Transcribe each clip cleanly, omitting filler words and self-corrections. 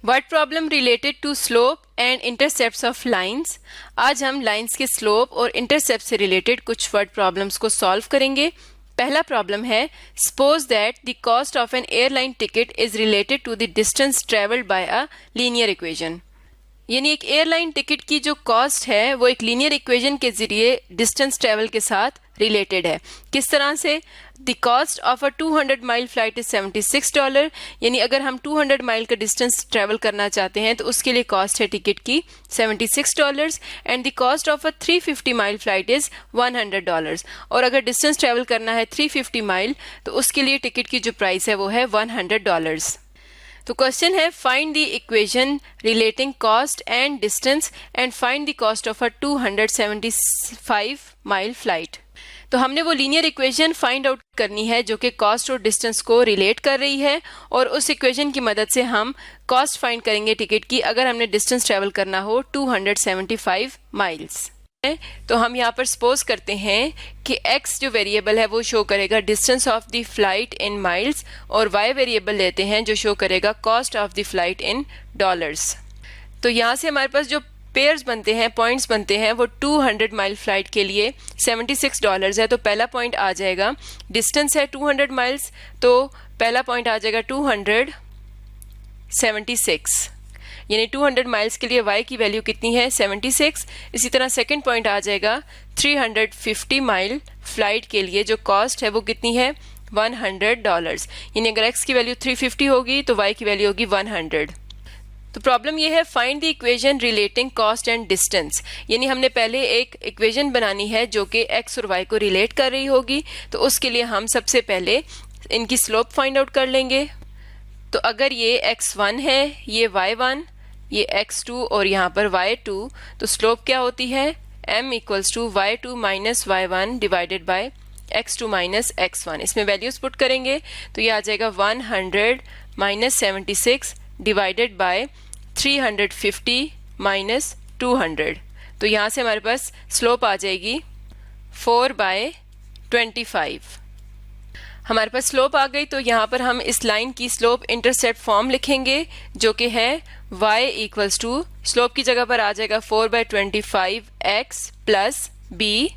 Word problem related to slope and intercepts of lines. आज हम lines के slope और इंटरसेप्ट से रिलेटेड कुछ वर्ड प्रॉब्लम्स को सॉल्व करेंगे। पहला प्रॉब्लम है, suppose that the cost of an airline ticket is related to the distance travelled by a linear equation. यानी एक एयरलाइन टिकट की जो कॉस्ट है वो एक लीनियर इक्वेशन के जरिए डिस्टेंस ट्रेवल के साथ रिलेटेड है। किस तरह से? The cost of a 200 mile flight is $76। यानी अगर हम 200 माइल का डिस्टेंस ट्रेवल करना चाहते हैं तो उसके लिए कॉस्ट है टिकट की $76 and the cost of a 350 mile flight is $100। और अगर डिस्टेंस ट्रेवल करना है 350 माइल तो उसके लिए टिकट की जो प्राइस है वो है $100। तो क्वेश्चन है, find the equation relating cost and distance and find the cost of a 275 mile flight. तो हमने वो लीनियर इक्वेशन फाइंड आउट करनी है जो कि कॉस्ट और डिस्टेंस को रिलेट कर रही है, और उस इक्वेशन की मदद से हम कॉस्ट फाइंड करेंगे टिकट की अगर हमने डिस्टेंस ट्रेवल करना हो 275 माइल्स। तो हम यहाँ पर सपोज करते हैं कि x जो वेरिएबल है वो शो करेगा distance of the flight in miles और y वेरिएबल लेते हैं जो शो करेगा cost of the flight in dollars. तो यहाँ से हमारे पास जो पेयर्स बनते हैं, पॉइंट्स बनते हैं, वो 200 माइल फ्लाइट के लिए $76 है। तो पहला पॉइंट आ जाएगा, डिस्टेंस है 200 माइल्स, तो पहला पॉइंट आ जाएगा 276, यानी 200 माइल्स के लिए y की वैल्यू कितनी है? 76। इसी तरह सेकंड पॉइंट आ जाएगा 350 माइल फ्लाइट के लिए जो कॉस्ट है वो कितनी है? $100। यानी अगर x की वैल्यू 350 होगी तो y की वैल्यू होगी 100। तो प्रॉब्लम ये है, find the equation relating cost and distance. यानी हमने पहले एक इक्वेशन बनानी है जो कि x और y को रिलेट कर रही होगी। तो उसके लिए हम सबसे पहले इनकी स्लोप फाइंड आउट कर लेंगे। तो अगर ये x1 है, ये y1, ये x2 और यहाँ पर y2, तो स्लोप क्या होती है? m equals to y2 minus y1 divided by x2 minus x1। इसमें वैल्यूज पुट करेंगे तो ये आ जाएगा 100 माइनस 76 डिवाइडेड बाय 350 माइनस 200। तो यहाँ से हमारे पास स्लोप आ जाएगी 4/25। हमारे पास स्लोप आ गई। तो यहाँ पर हम इस लाइन की स्लोप इंटरसेप्ट फॉर्म लिखेंगे जो कि है y इक्वल्स टू, स्लोप की जगह पर आ जाएगा 4/25x प्लस b।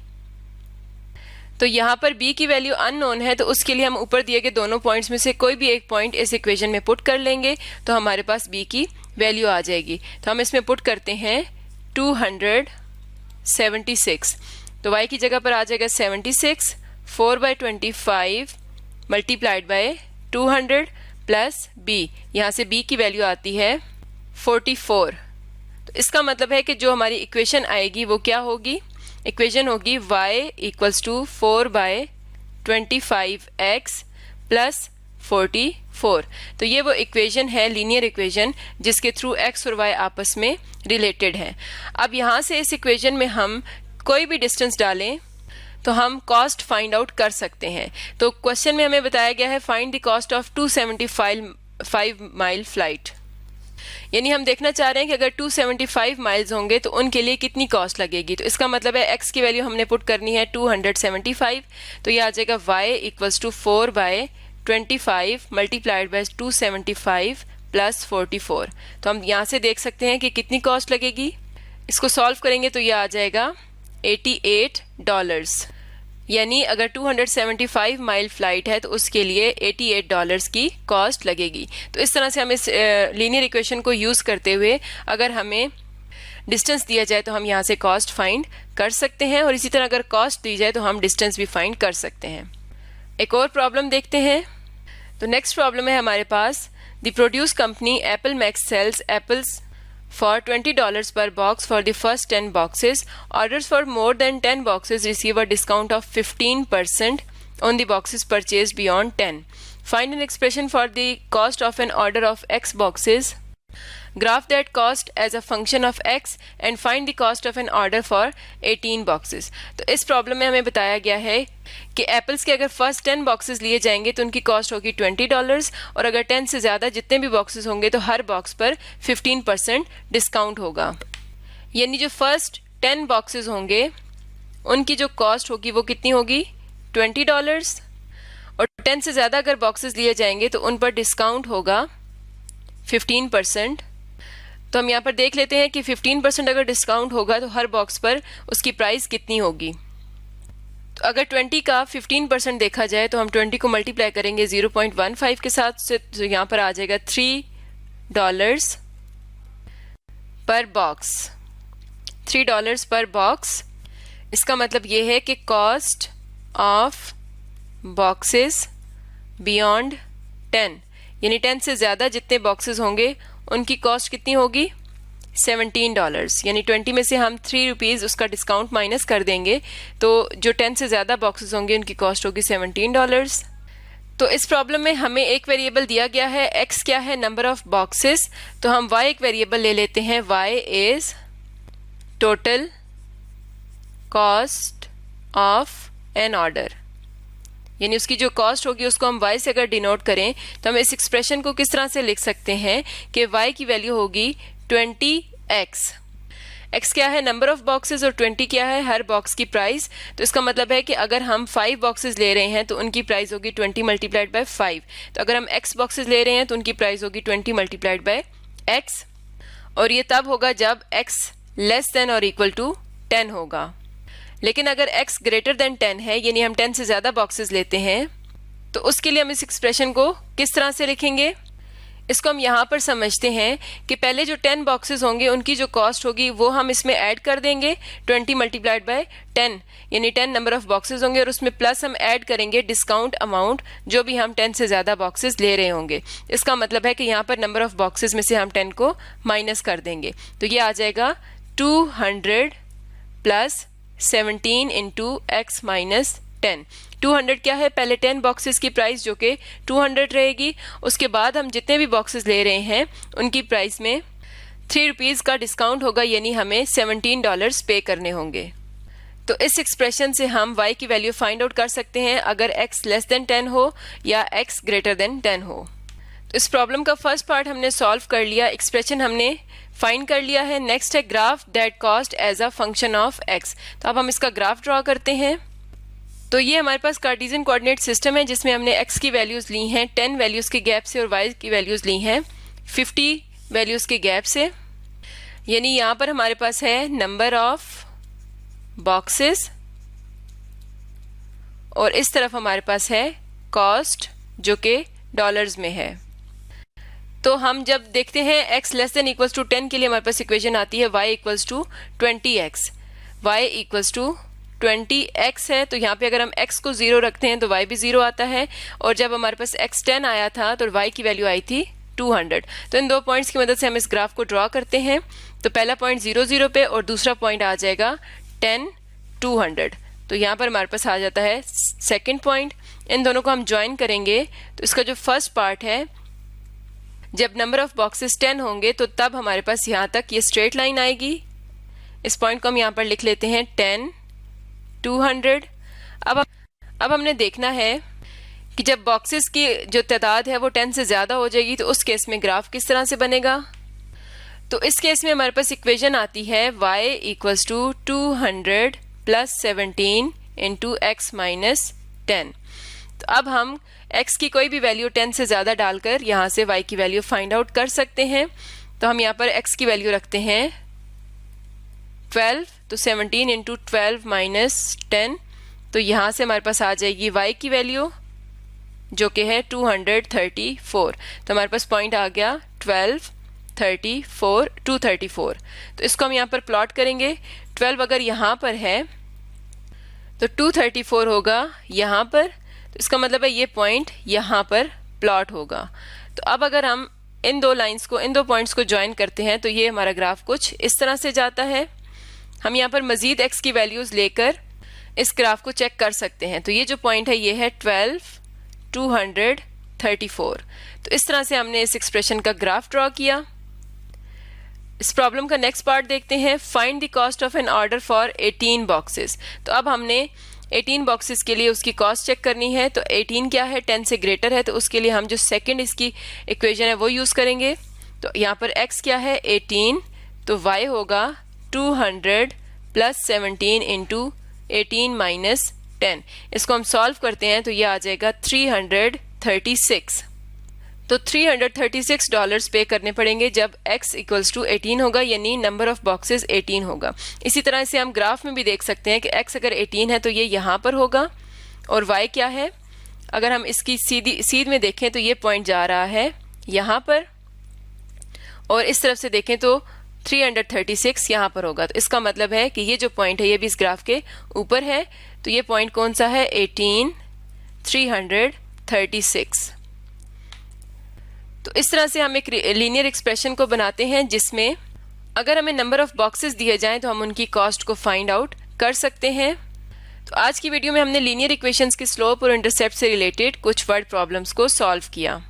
तो यहाँ पर b की वैल्यू अननोन है तो उसके लिए हम ऊपर दिए गए दोनों पॉइंट्स में से कोई भी एक पॉइंट इस इक्वेशन में पुट कर लेंगे तो हमारे पास b की वैल्यू आ जाएगी। तो हम इसमें पुट करते हैं 276। तो y की जगह पर आ जाएगा 76, 4/25 मल्टीप्लाइड बाय 200 प्लस b। यहाँ से b की वैल्यू आती है 44। तो इसका मतलब है कि जो हमारी इक्वेशन आएगी वो क्या होगी? इक्वेशन होगी y equals to 4/25x plus 44। तो ये वो इक्वेशन है, लीनियर इक्वेशन, जिसके थ्रू x और y आपस में रिलेटेड है। अब यहाँ से इस इक्वेशन में हम कोई भी डिस्टेंस डालें तो हम कॉस्ट फाइंड आउट कर सकते हैं। तो क्वेश्चन में हमें बताया गया है, find the cost of 275 mile flight. यानी हम देखना चाह रहे हैं कि अगर 275 माइल्स होंगे तो उनके लिए कितनी कॉस्ट लगेगी। तो इसका मतलब है x की वैल्यू हमने पुट करनी है 275। तो ये आ जाएगा y equals to 4/25 multiplied by 275 plus 44। तो हम यहाँ से देख सकते हैं कि कितनी कॉस्ट लगेगी। इसको सॉल्व करेंगे तो ये आ जाएगा $88। यानी अगर 275 माइल फ्लाइट है तो उसके लिए $88 की कॉस्ट लगेगी। तो इस तरह से हम इस लीनियर इक्वेशन को यूज़ करते हुए अगर हमें डिस्टेंस दिया जाए तो हम यहाँ से कॉस्ट फाइंड कर सकते हैं, और इसी तरह अगर कॉस्ट दी जाए तो हम डिस्टेंस भी फाइंड कर सकते हैं। एक और प्रॉब्लम देखते हैं। तो नेक्स्ट प्रॉब्लम है हमारे पास, the produce company apple makes sells apples for $20 per box for the first 10 boxes. Orders for more than 10 boxes receive a discount of 15% on the boxes purchased beyond 10. Find an expression for the cost of an order of X boxes. Graph that cost as a function of x and find the cost of an order for 18 boxes. तो इस problem में हमें बताया गया है कि apples के अगर फर्स्ट 10 बॉक्सेस लिए जाएंगे तो उनकी कॉस्ट होगी $20, और अगर 10 से ज़्यादा जितने भी बॉक्सेस होंगे तो हर बॉक्स पर 15% डिस्काउंट होगा। यानी जो फर्स्ट 10 बॉक्सेस होंगे उनकी जो कॉस्ट होगी वो कितनी होगी? $20, और 10 से ज़्यादा अगर बॉक्सेस लिए जाएंगे तो उन पर डिस्काउंट होगा 15%। तो हम यहाँ पर देख लेते हैं कि 15% अगर डिस्काउंट होगा तो हर बॉक्स पर उसकी प्राइस कितनी होगी। तो अगर 20 का 15% देखा जाए तो हम 20 को मल्टीप्लाई करेंगे 0.15 के साथ से, तो यहाँ पर आ जाएगा $3 पर बॉक्स, $3 पर बॉक्स। इसका मतलब ये है कि कॉस्ट ऑफ बॉक्सेस बियॉन्ड 10, यानी 10 से ज़्यादा जितने बॉक्सेस होंगे उनकी कॉस्ट कितनी होगी, $17, यानी 20 में से हम ₹3 उसका डिस्काउंट माइनस कर देंगे, तो जो 10 से ज़्यादा बॉक्सेस होंगे उनकी कॉस्ट होगी $17। तो इस प्रॉब्लम में हमें एक वेरिएबल दिया गया है, x क्या है, नंबर ऑफ बॉक्सेस, तो हम y एक वेरिएबल ले लेते हैं, y is total cost of an order, यानी उसकी जो कॉस्ट होगी उसको हम y से अगर डिनोट करें तो हम इस एक्सप्रेशन को किस तरह से लिख सकते हैं कि y की वैल्यू होगी 20x। x क्या है, नंबर ऑफ बॉक्सेस, और 20 क्या है, हर बॉक्स की प्राइस। तो इसका मतलब है कि अगर हम 5 बॉक्सेस ले रहे हैं तो उनकी प्राइस होगी 20 मल्टीप्लाइड बाय 5। तो अगर हम x बॉक्सेस ले रहे हैं तो उनकी प्राइस होगी 20 मल्टीप्लाइड बाय x, और ये तब होगा जब x लेस देन और इक्वल टू 10 होगा। लेकिन अगर x ग्रेटर देन 10 है, यानी हम 10 से ज़्यादा बॉक्सेस लेते हैं, तो उसके लिए हम इस एक्सप्रेशन को किस तरह से लिखेंगे, इसको हम यहाँ पर समझते हैं कि पहले जो 10 बॉक्सेस होंगे उनकी जो कॉस्ट होगी वो हम इसमें ऐड कर देंगे 20 मल्टीप्लाइड बाय 10, यानी 10 नंबर ऑफ बॉक्सेस होंगे, और उसमें प्लस हम ऐड करेंगे डिस्काउंट अमाउंट जो भी हम 10 से ज़्यादा बॉक्सेस ले रहे होंगे। इसका मतलब है कि यहाँ पर नंबर ऑफ बॉक्सेस में से हम 10 को माइनस कर देंगे, तो ये आ जाएगा 200 प्लस 17 इंटू x माइनस 10। 200 क्या है, पहले 10 बॉक्सेस की प्राइस जो कि 200 रहेगी, उसके बाद हम जितने भी बॉक्सेस ले रहे हैं उनकी प्राइस में ₹3 का डिस्काउंट होगा, यानी हमें $17 पे करने होंगे। तो इस एक्सप्रेशन से हम y की वैल्यू फाइंड आउट कर सकते हैं अगर x लेस देन 10 हो या x ग्रेटर देन 10 हो। तो इस प्रॉब्लम का फर्स्ट पार्ट हमने सॉल्व कर लिया, एक्सप्रेशन हमने फाइंड कर लिया है। नेक्स्ट है graph that cost as a function of x। तो अब हम इसका ग्राफ ड्रॉ करते हैं। तो ये हमारे पास कार्टेशियन कोऑर्डिनेट सिस्टम है जिसमें हमने x की वैल्यूज़ ली हैं 10 वैल्यूज़ के गैप से और y की वैल्यूज़ ली हैं 50 वैल्यूज़ के गैप से, यानी यहाँ पर हमारे पास है नंबर ऑफ बॉक्सेस और इस तरफ हमारे पास है कॉस्ट जो कि डॉलर्स में है। तो हम जब देखते हैं x less than equals to 10 के लिए हमारे पास इक्वेशन आती है y equals to 20x, y equals to 20x है। तो यहाँ पे अगर हम x को 0 रखते हैं तो y भी 0 आता है, और जब हमारे पास x 10 आया था तो y की वैल्यू आई थी 200। तो इन दो पॉइंट्स की मदद से हम इस ग्राफ को ड्रॉ करते हैं। तो पहला पॉइंट 0 0 पे और दूसरा पॉइंट आ जाएगा 10 200। तो यहाँ पर हमारे पास आ जाता है सेकंड पॉइंट। इन दोनों को हम ज्वाइन करेंगे तो इसका जो फर्स्ट पार्ट है, जब नंबर ऑफ बॉक्सेस 10 होंगे तो तब हमारे पास यहाँ तक ये स्ट्रेट लाइन आएगी। इस पॉइंट को हम यहाँ पर लिख लेते हैं 10 200। अब हमने देखना है कि जब बॉक्सेस की जो तादाद है वो 10 से ज़्यादा हो जाएगी तो उस केस में ग्राफ किस तरह से बनेगा। तो इस केस में हमारे पास इक्वेशन आती है y equals to 200 plus 17 into x minus 10। तो अब हम x की कोई भी वैल्यू 10 से ज़्यादा डालकर यहाँ से y की वैल्यू फाइंड आउट कर सकते हैं। तो हम यहाँ पर x की वैल्यू रखते हैं 12, तो 17 इंटू 12 माइनस 10। तो यहाँ से हमारे पास आ जाएगी y की वैल्यू जो कि है 234। तो हमारे पास पॉइंट आ गया 12 34 234। तो इसको हम यहाँ पर प्लॉट करेंगे। 12 अगर यहाँ पर है तो 234 होगा यहाँ पर, तो इसका मतलब है ये पॉइंट यहाँ पर प्लॉट होगा। तो अब अगर हम इन दो लाइंस को, इन दो पॉइंट्स को ज्वाइन करते हैं तो ये हमारा ग्राफ कुछ इस तरह से जाता है। हम यहाँ पर मजीद x की वैल्यूज़ लेकर इस ग्राफ को चेक कर सकते हैं। तो ये जो पॉइंट है ये है 12 234। तो इस तरह से हमने इस एक्सप्रेशन का ग्राफ ड्रॉ किया। इस प्रॉब्लम का नेक्स्ट पार्ट देखते हैं, find the cost of an order for 18 boxes. तो अब हमने 18 बॉक्सेस के लिए उसकी कॉस्ट चेक करनी है। तो 18 क्या है, 10 से ग्रेटर है, तो उसके लिए हम जो सेकंड इसकी इक्वेशन है वो यूज़ करेंगे। तो यहाँ पर x क्या है 18, तो y होगा 200 प्लस 17 इंटू 18 माइनस 10। इसको हम सॉल्व करते हैं तो ये आ जाएगा 336। तो $336 पे करने पड़ेंगे जब x इक्वल्स टू 18 होगा, यानी नंबर ऑफ बॉक्सेस 18 होगा। इसी तरह से हम ग्राफ में भी देख सकते हैं कि x अगर 18 है तो ये यहाँ पर होगा, और y क्या है, अगर हम इसकी सीध में देखें तो ये पॉइंट जा रहा है यहाँ पर, और इस तरफ से देखें तो 336 यहाँ पर होगा। तो इसका मतलब है कि ये जो पॉइंट है ये भी इस ग्राफ के ऊपर है। तो ये पॉइंट कौन सा है, 18, 336। तो इस तरह से हम एक लीनियर एक्सप्रेशन को बनाते हैं जिसमें अगर हमें नंबर ऑफ बॉक्सेस दिए जाएं तो हम उनकी कॉस्ट को फाइंड आउट कर सकते हैं। तो आज की वीडियो में हमने लीनियर इक्वेशंस के स्लोप और इंटरसेप्ट से रिलेटेड कुछ वर्ड प्रॉब्लम्स को सॉल्व किया।